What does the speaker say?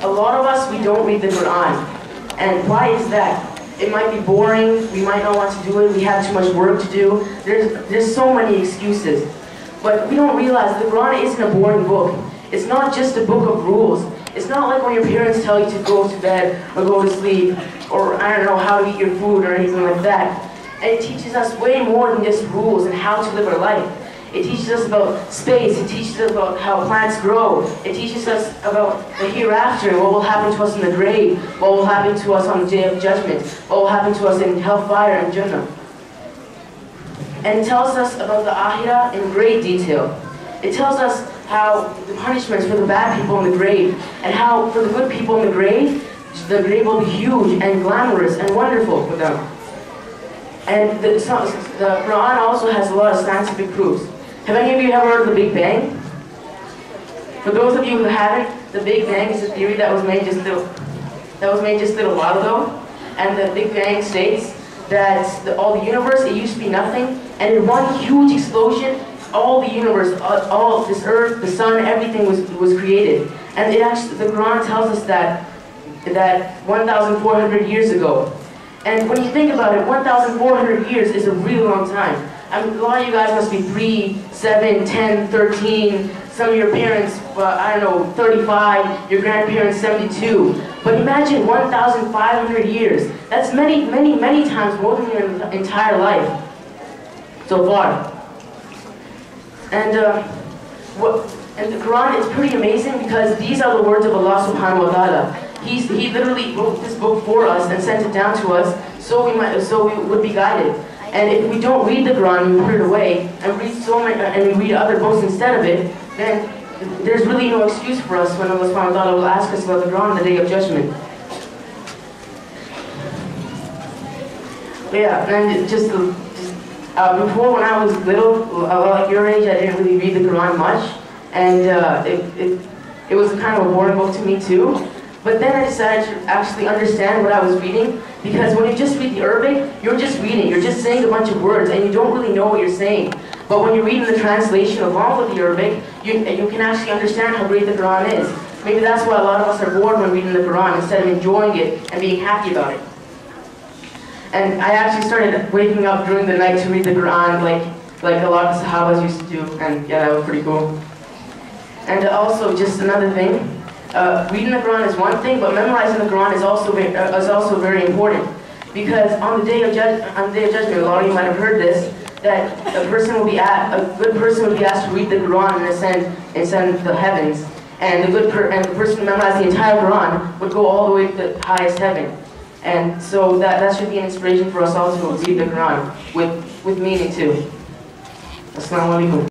a lot of us, we don't read the Quran. And why is that? It might be boring, we might not want to do it, we have too much work to do. There's so many excuses. But we don't realize the Quran isn't a boring book. It's not just a book of rules. It's not like when your parents tell you to go to bed or go to sleep or I don't know how to eat your food or anything like that. And it teaches us way more than just rules and how to live our life. It teaches us about space, it teaches us about how plants grow, it teaches us about the hereafter, what will happen to us in the grave, what will happen to us on the Day of Judgment, what will happen to us in hellfire and Jannah. And it tells us about the Akhirah in great detail. It tells us how the punishments for the bad people in the grave, and how for the good people in the grave will be huge and glamorous and wonderful for them. And the Quran also has a lot of scientific proofs. Have any of you ever heard of the Big Bang? For those of you who haven't, the Big Bang is a theory that was made just a little while ago. And the Big Bang states that all the universe, it used to be nothing, and in one huge explosion, all the universe, all this earth, the sun, everything was created. And it actually, the Quran tells us that 1,400 years ago. And when you think about it, 1,400 years is a really long time. I mean, a lot of you guys must be 3, 7, 10, 13, some of your parents, I don't know, 35, your grandparents 72. But imagine 1,500 years. That's many, many, many times more than your entire life so far. And the Quran is pretty amazing because these are the words of Allah subhanahu wa ta'ala. He literally wrote this book for us and sent it down to us so we would be guided. And if we don't read the Quran, we put it away and we read other books instead of it, then there's really no excuse for us when Allah subhanahu wa ta'ala will ask us about the Quran on the Day of Judgment. But yeah, and before when I was little, like your age, I didn't really read the Quran much, and it was kind of a boring book to me too. But then I decided to actually understand what I was reading, because when you just read the Arabic, you're just reading, you're just saying a bunch of words, and you don't really know what you're saying. But when you're reading the translation along with the Arabic, you can actually understand how great the Quran is. Maybe that's why a lot of us are bored when reading the Quran, instead of enjoying it and being happy about it. And I actually started waking up during the night to read the Quran like a lot of Sahabas used to do, and yeah, that was pretty cool. And also, just another thing, reading the Quran is one thing, but memorizing the Quran is also very important. Because on the Day of Judgment, a lot of you might have heard this, that a good person would be asked to read the Quran and ascend the heavens, and the person who memorized the entire Quran would go all the way to the highest heaven. And so that should be an inspiration for us also to read the Quran with meaning too. Assalamu alaikum.